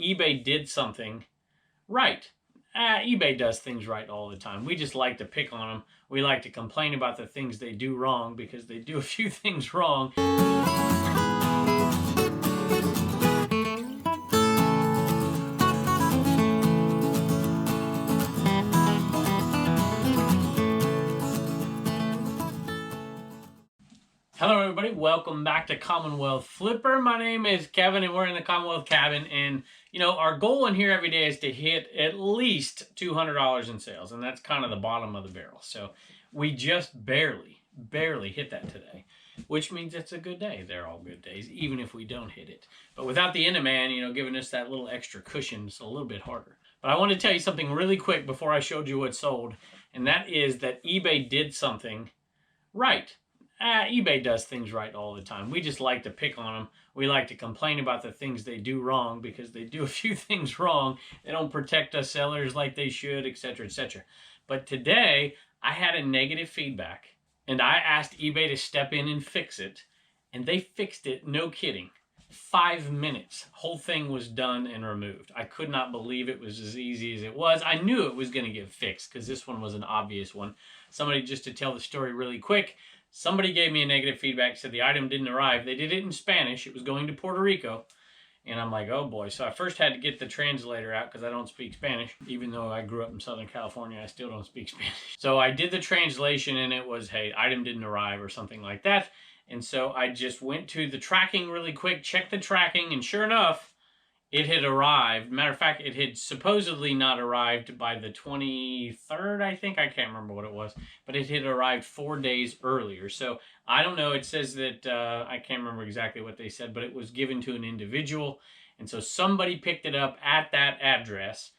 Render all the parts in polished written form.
eBay did something right. eBay does things right all the time. We just like to pick on them. We like to complain about the things they do wrong because they do a few things wrong. Hello everybody, welcome back to Commonwealth Flipper. My name is Kevin and we're in the Commonwealth cabin, and our goal in here every day is to hit at least $200 in sales, and that's kind of the bottom of the barrel. So we just barely hit that today, which means it's a good day. They're all good days, even if we don't hit it. But without the Enderman, giving us that little extra cushion, it's a little bit harder. But I want to tell you something really quick before I showed you what sold, and that is that eBay did something right. eBay does things right all the time. We just like to pick on them. We like to complain about the things they do wrong because they do a few things wrong. They don't protect us sellers like they should, etc., etc. But today, I had a negative feedback, and I asked eBay to step in and fix it, and they fixed it, no kidding. 5 minutes. Whole thing was done and removed. I could not believe it was as easy as it was. I knew it was going to get fixed because this one was an obvious one. Somebody, just to tell the story really quick, somebody gave me a negative feedback, said the item didn't arrive. They did it in Spanish. It was going to Puerto Rico. And I'm like, oh boy. So I first had to get the translator out because I don't speak Spanish. Even though I grew up in Southern California, I still don't speak Spanish. So I did the translation and it was, hey, item didn't arrive or something like that. And so I just went to the tracking really quick, checked the tracking, and sure enough, it had arrived. Matter of fact, it had supposedly not arrived by the 23rd, I think. I can't remember what it was. But it had arrived 4 days earlier. So I don't know. It says that, I can't remember exactly what they said, but it was given to an individual. And so somebody picked it up at that address.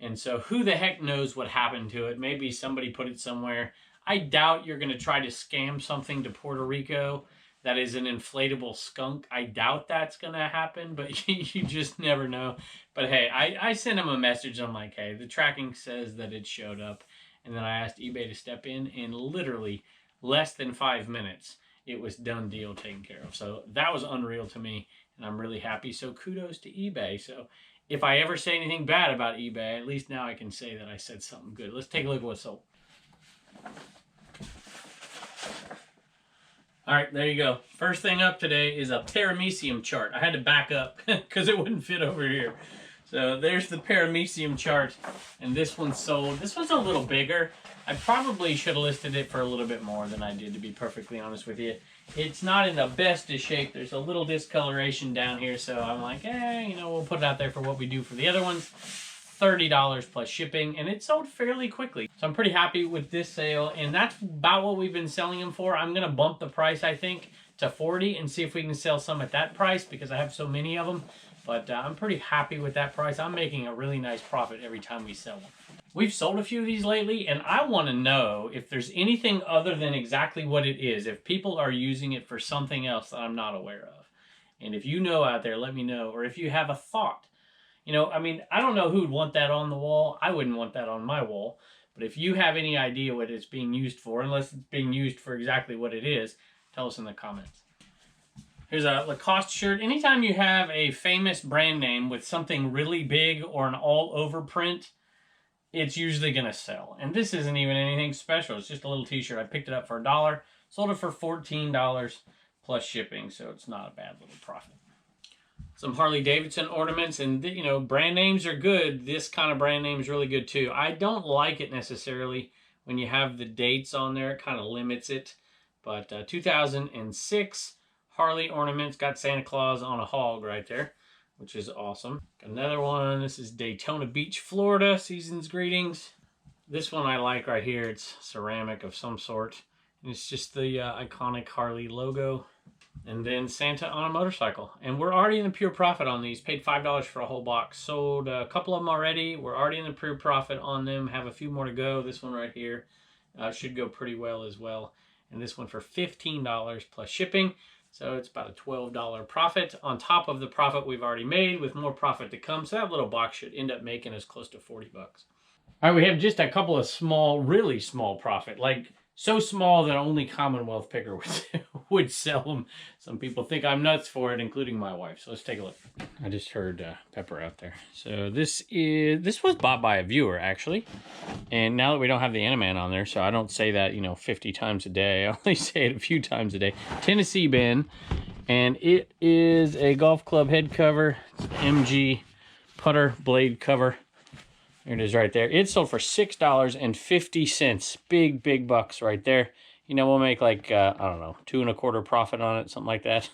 And so who the heck knows what happened to it? Maybe somebody put it somewhere. I doubt you're going to try to scam something to Puerto Rico that is an inflatable skunk. I doubt that's going to happen, but you just never know. But hey, I sent him a message. I'm like, hey, the tracking says that it showed up. And then I asked eBay to step in, and literally less than 5 minutes, it was done deal, taken care of. So that was unreal to me, and I'm really happy. So kudos to eBay. So if I ever say anything bad about eBay, at least now I can say that I said something good. Let's take a look at what sold. All right, there you go. First thing up today is a Pteramisium Chart. I had to back up because it wouldn't fit over here. So there's the Pteramisium Chart, and this one sold. This one's a little bigger. I probably should have listed it for a little bit more than I did, to be perfectly honest with you. It's not in the best of shape. There's a little discoloration down here, so I'm like, we'll put it out there for what we do for the other ones. $30 plus shipping, and it sold fairly quickly. So I'm pretty happy with this sale, and that's about what we've been selling them for. I'm gonna bump the price, I think, to $40 and see if we can sell some at that price because I have so many of them. But I'm pretty happy with that price. I'm making a really nice profit every time we sell them. We've sold a few of these lately, and I want to know if there's anything other than exactly what it is, if people are using it for something else that I'm not aware of. And if you know out there, let me know. Or if you have a thought. I don't know who'd want that on the wall. I wouldn't want that on my wall. But if you have any idea what it's being used for, unless it's being used for exactly what it is, tell us in the comments. Here's a Lacoste shirt. Anytime you have a famous brand name with something really big or an all-over print, it's usually going to sell. And this isn't even anything special. It's just a little t-shirt. I picked it up for $1. Sold it for $14 plus shipping, so it's not a bad little profit. Some Harley Davidson ornaments, and brand names are good. This kind of brand name is really good too. I don't like it necessarily when you have the dates on there. It kind of limits it. But 2006 Harley ornaments, got Santa Claus on a hog right there, which is awesome. Another one, this is Daytona Beach, Florida, season's greetings. This one I like right here. It's ceramic of some sort. And it's just the iconic Harley logo. And then Santa on a motorcycle. And we're already in the pure profit on these. Paid $5 for a whole box. Sold a couple of them already. We're already in the pure profit on them. Have a few more to go. This one right here should go pretty well as well. And this one for $15 plus shipping. So it's about a $12 profit on top of the profit we've already made, with more profit to come. So that little box should end up making us close to 40 bucks. All right, we have just a couple of small, really small profit, like so small that only Commonwealth Picker would sell them. Some people think I'm nuts for it, including my wife. So let's take a look. I just heard Pepper out there. So this was bought by a viewer, actually. And now that we don't have the Animan on there, so I don't say that, 50 times a day. I only say it a few times a day. Tennessee bin. And it is a golf club head cover. It's MG putter blade cover. There it is right there. It sold for $6.50. Big bucks right there. We'll make like, I don't know, 2 1/4 profit on it, something like that.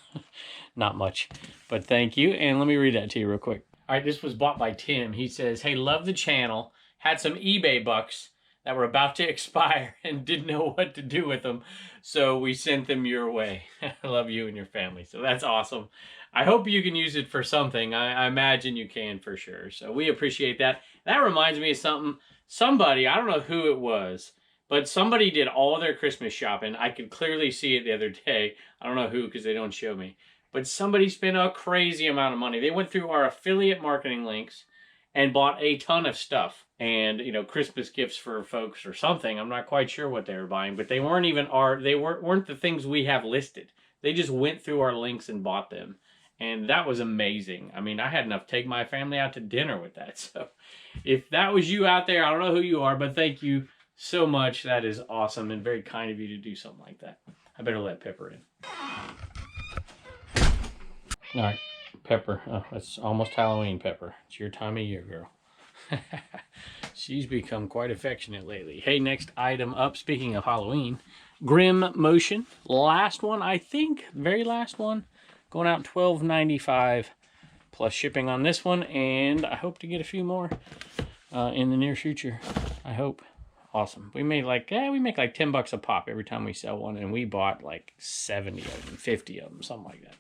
Not much, but thank you. And let me read that to you real quick. All right, this was bought by Tim. He says, hey, love the channel. Had some eBay bucks that were about to expire and didn't know what to do with them. So we sent them your way. I love you and your family. So that's awesome. I hope you can use it for something. I imagine you can for sure. So we appreciate that. That reminds me of something. Somebody, I don't know who it was, but somebody did all their Christmas shopping. I could clearly see it the other day. I don't know who because they don't show me. But somebody spent a crazy amount of money. They went through our affiliate marketing links and bought a ton of stuff. And, Christmas gifts for folks or something. I'm not quite sure what they were buying, but they weren't even they weren't the things we have listed. They just went through our links and bought them. And that was amazing. I mean, I had enough to take my family out to dinner with that. So if that was you out there, I don't know who you are, but thank you so much. That is awesome and very kind of you to do something like that. I better let Pepper in. All right, Pepper. Oh, it's almost Halloween, Pepper. It's your time of year, girl. She's become quite affectionate lately. Hey, next item up, speaking of Halloween, Grim Motion. Last one, I think. Very last one. Going out $12.95 plus shipping on this one. And I hope to get a few more in the near future. I hope. Awesome. We make like $10 a pop every time we sell one. And we bought like 70 of them, 50 of them, something like that.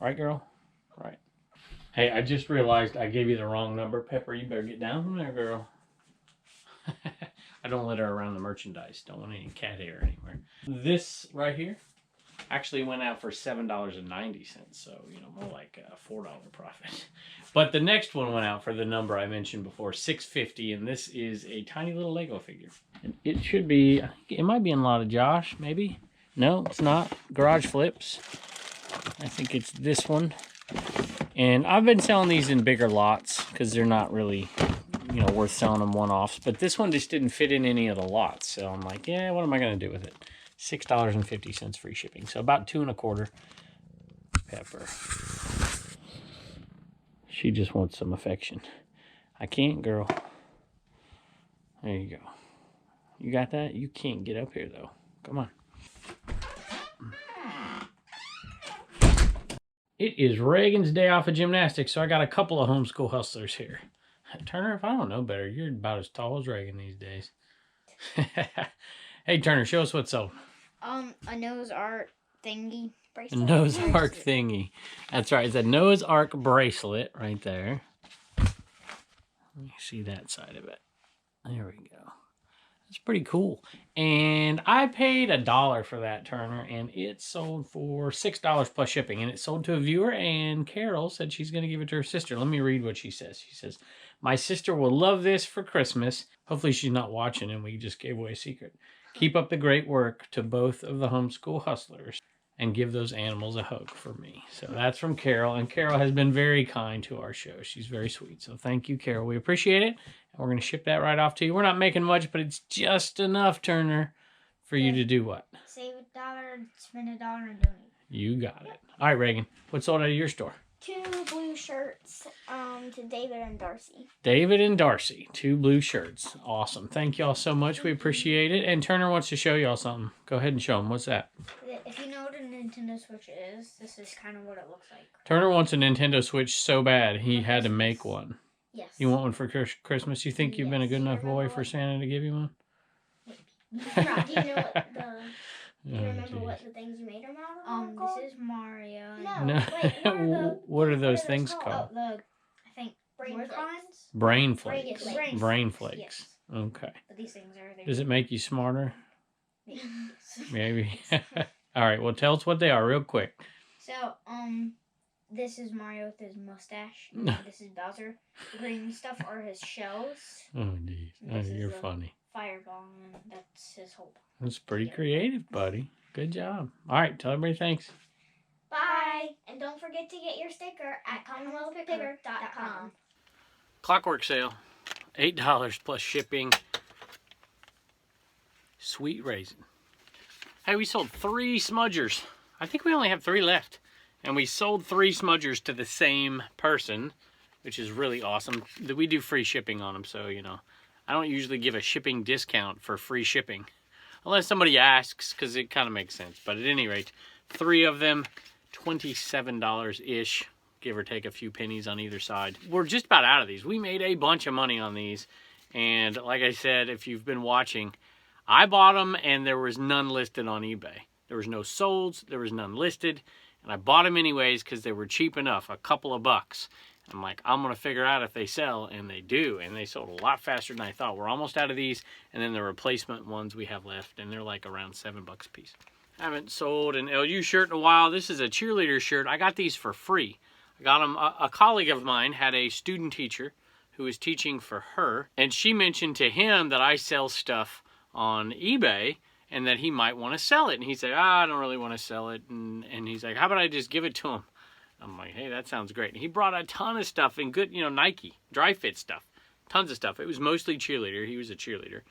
Right, girl? Right. Hey, I just realized I gave you the wrong number. Pepper, you better get down from there, girl. I don't let her around the merchandise. Don't want any cat hair anywhere. This right here actually went out for $7.90. So, more like a $4 profit. But the next one went out for the number I mentioned before, $6.50. And this is a tiny little Lego figure. And it should be, I think it might be in a lot of Josh, maybe. No, it's not. Garage Flips. I think it's this one. And I've been selling these in bigger lots because they're not really, worth selling them one-offs. But this one just didn't fit in any of the lots. So I'm like, yeah, what am I going to do with it? $6.50 free shipping. So about 2 1/4. Pepper. She just wants some affection. I can't, girl. There you go. You got that? You can't get up here, though. Come on. It is Reagan's day off of gymnastics, so I got a couple of homeschool hustlers here. Turner, if I don't know better, you're about as tall as Reagan these days. Hey, Turner, show us what's sold. A Noah's Arc thingy bracelet. A Noah's Arc thingy. That's right. It's a Noah's Arc bracelet right there. Let me see that side of it. There we go. It's pretty cool. And I paid $1 for that, Turner, and it sold for $6 plus shipping. And it sold to a viewer, and Carol said she's going to give it to her sister. Let me read what she says. She says, my sister will love this for Christmas. Hopefully she's not watching and we just gave away a secret. Keep up the great work to both of the homeschool hustlers and give those animals a hug for me. So that's from Carol, and Carol has been very kind to our show. She's very sweet. So thank you, Carol. We appreciate it. And we're going to ship that right off to you. We're not making much, but it's just enough, Turner, for you to do what? Save $1, spend $1, and donate. You got it. All right, Reagan. What's sold out of your store? 2 blue shirts to David and Darcy. David and Darcy. 2 blue shirts. Awesome. Thank y'all so much. We appreciate it. And Turner wants to show y'all something. Go ahead and show them. What's that? If you know what a Nintendo Switch is, this is kind of what it looks like. Turner wants a Nintendo Switch so bad he had to make one. Yes. You want one for Christmas? You think you've been a good enough boy for Santa to give you one? Do you know what do you remember what the things you made them out of? This is Mario. No. Wait, what are those things called? I think brain flakes. Brain flakes. Yes. Okay. But these things are. Does it make you smarter? Maybe. All right. Well, tell us what they are real quick. So, this is Mario with his mustache. This is Bowser. The green stuff are his shells. Oh, geez. Oh, you're funny. fire gong, and that's his whole. That's pretty creative, buddy. Good job. All right, tell everybody thanks. Bye. And don't forget to get your sticker at CommonwealthPicker.com. Clockwork sale. $8 plus shipping. Sweet raisin. Hey, we sold 3 smudgers. I think we only have 3 left. And we sold 3 smudgers to the same person, which is really awesome. We do free shipping on them, so, you know, I don't usually give a shipping discount for free shipping. Unless somebody asks, because it kind of makes sense. But at any rate, 3 of them, $27-ish, give or take a few pennies on either side. We're just about out of these. We made a bunch of money on these. And like I said, if you've been watching, I bought them and there was none listed on eBay. There was no solds, there was none listed. And I bought them anyways because they were cheap enough, a couple of bucks. I'm like, I'm going to figure out if they sell, and they do. And they sold a lot faster than I thought. We're almost out of these, and then the replacement ones we have left, and they're like around $7 a piece. I haven't sold an LU shirt in a while. This is a cheerleader shirt. I got these for free. I got them, a colleague of mine had a student teacher who was teaching for her, and she mentioned to him that I sell stuff on eBay, and that he might want to sell it. And he said, I don't really want to sell it. And he's like, how about I just give it to him? I'm like, hey, that sounds great. And he brought a ton of stuff and good, you know, Nike, dry fit stuff, tons of stuff. It was mostly cheerleader. He was a cheerleader.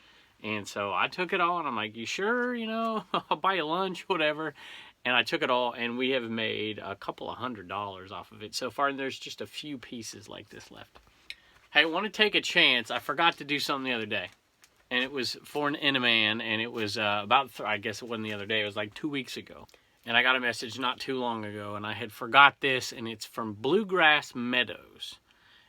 And so I took it all and I'm like, you sure? You know, I'll buy you lunch, whatever. And I took it all and we have made a couple of $100 off of it so far. And there's just a few pieces like this left. Hey, I want to take a chance. I forgot to do something the other day. And it was for a man, and it was I guess it wasn't the other day, it was like 2 weeks ago. And I got a message not too long ago, and I had forgot this, and it's from Bluegrass Meadows.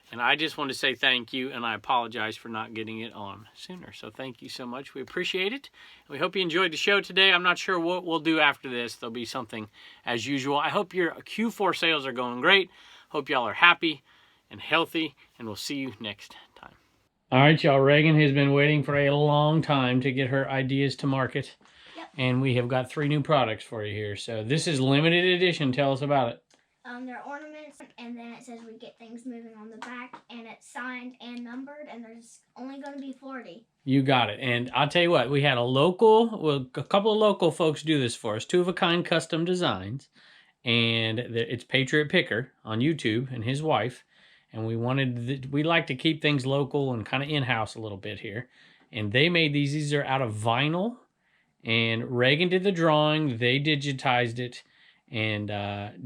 And I just want to say thank you, and I apologize for not getting it on sooner. So thank you so much. We appreciate it. And we hope you enjoyed the show today. I'm not sure what we'll do after this. There'll be something as usual. I hope your Q4 sales are going great. Hope y'all are happy and healthy, and we'll see you next time. All right, y'all. Reagan has been waiting for a long time to get her ideas to market. Yep. And we have got 3 new products for you here. So this is limited edition. Tell us about it. They're ornaments, and then it says we get things moving on the back, and it's signed and numbered, and there's only going to be 40. You got it. And I'll tell you what, we had a couple of local folks do this for us. 2-of-a-kind custom designs. And it's Patriot Picker on YouTube and his wife. And we like to keep things local and kind of in-house a little bit here. And they made these. These are out of vinyl. And Reagan did the drawing. They digitized it and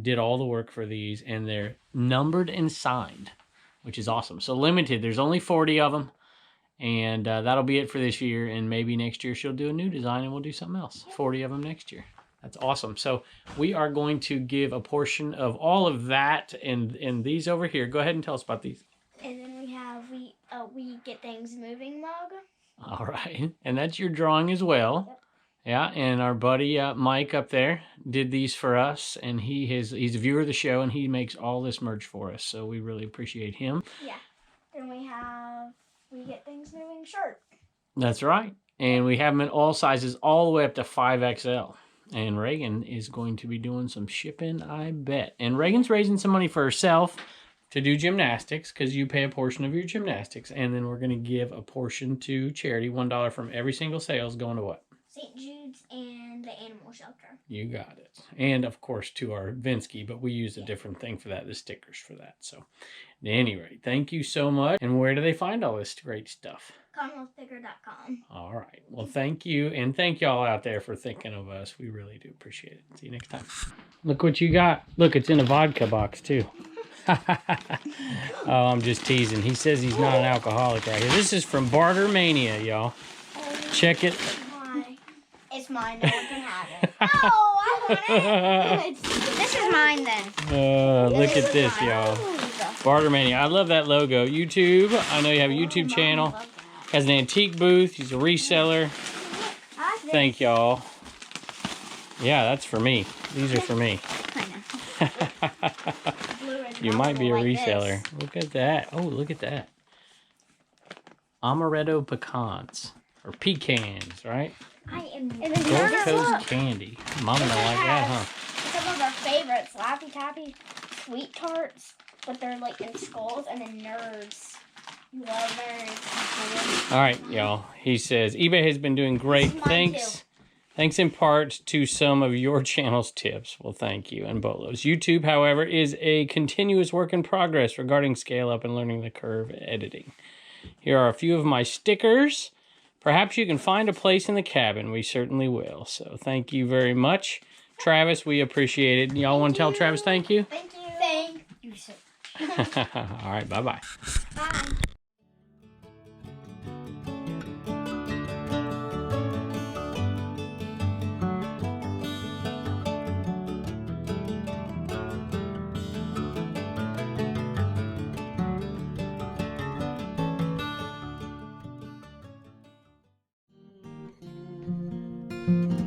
did all the work for these. And they're numbered and signed, which is awesome. So limited. There's only 40 of them. And that'll be it for this year. And maybe next year she'll do a new design and we'll do something else. 40 of them next year. That's awesome. So we are going to give a portion of all of that and these over here. Go ahead and tell us about these. And then we have we get things moving mug. All right. And that's your drawing as well. Yep. Yeah. And our buddy Mike up there did these for us. And he's a viewer of the show and he makes all this merch for us. So we really appreciate him. Yeah. Then we get things moving shirt. That's right. And we have them in all sizes all the way up to 5XL. And Reagan is going to be doing some shipping, I bet. And Reagan's raising some money for herself to do gymnastics because you pay a portion of your gymnastics. And then we're going to give a portion to charity. $1 from every single sale is going to what? St. Jude's and the animal shelter. You got it. And, of course, to our Vinsky, but we use a different thing for that, the stickers for that. So, at any rate, thank you so much. And where do they find all this great stuff? Commonwealthpicker.com. All right. Well, thank you. And thank y'all out there for thinking of us. We really do appreciate it. See you next time. Look what you got. Look, it's in a vodka box, too. Oh, I'm just teasing. He says he's not an alcoholic right here. This is from Barter Mania, y'all. Check it. It's mine. No one can have it. No, I want it. This is mine then. Look at this, y'all. Barter Mania. I love that logo. YouTube. I know you have a YouTube channel. Has an antique booth. He's a reseller. Thank y'all. Yeah, that's for me. These are for me. You might be a reseller. Look at that. Oh, look at that. Amaretto pecans. Or pecans, right? I am Gulf Coast candy. Mama don't like that, huh? Some of our favorites. Laffy Taffy Sweet Tarts. But they're like in skulls. And then Nerds. You are very supportive. All right, y'all. He says, eBay has been doing great. This is mine too. Thanks in part to some of your channel's tips. Well, thank you, and Bolos. YouTube, however, is a continuous work in progress regarding scale up and learning the curve editing. Here are a few of my stickers. Perhaps you can find a place in the cabin. We certainly will. So thank you very much. Travis, we appreciate it. Y'all want to tell Travis thank you? Thank you. Thank you so much. All right, bye-bye. Bye. Thank you.